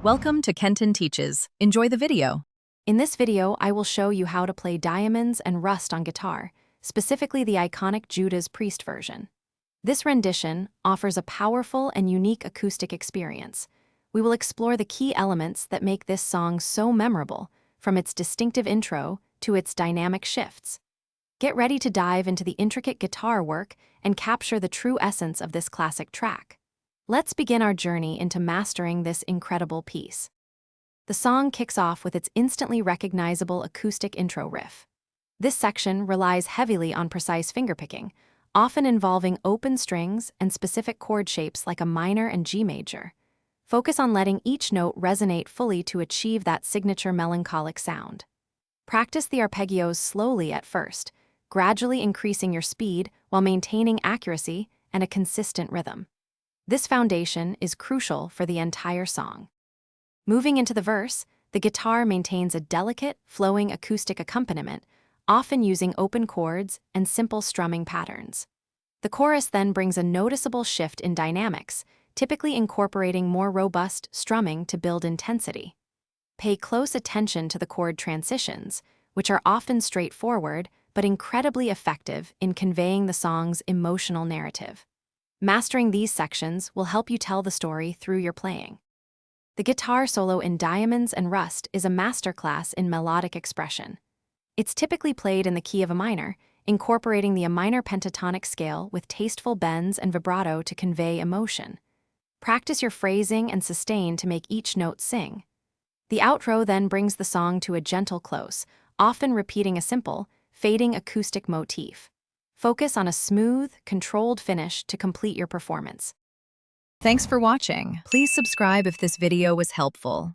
Welcome to Kenton Teaches. Enjoy the video. In this video, I will show you how to play Diamonds and Rust on guitar, specifically the iconic Judas Priest version. This rendition offers a powerful and unique acoustic experience. We will explore the key elements that make this song so memorable, from its distinctive intro to its dynamic shifts. Get ready to dive into the intricate guitar work and capture the true essence of this classic track. Let's begin our journey into mastering this incredible piece. The song kicks off with its instantly recognizable acoustic intro riff. This section relies heavily on precise fingerpicking, often involving open strings and specific chord shapes like a minor and G major. Focus on letting each note resonate fully to achieve that signature melancholic sound. Practice the arpeggios slowly at first, gradually increasing your speed while maintaining accuracy and a consistent rhythm. This foundation is crucial for the entire song. Moving into the verse, the guitar maintains a delicate, flowing acoustic accompaniment, often using open chords and simple strumming patterns. The chorus then brings a noticeable shift in dynamics, typically incorporating more robust strumming to build intensity. Pay close attention to the chord transitions, which are often straightforward but incredibly effective in conveying the song's emotional narrative. Mastering these sections will help you tell the story through your playing. The guitar solo in Diamonds and Rust is a masterclass in melodic expression. It's typically played in the key of a minor, incorporating the A minor pentatonic scale with tasteful bends and vibrato to convey emotion. Practice your phrasing and sustain to make each note sing. The outro then brings the song to a gentle close, often repeating a simple, fading acoustic motif. Focus on a smooth, controlled finish to complete your performance. Thanks for watching. Please subscribe if this video was helpful.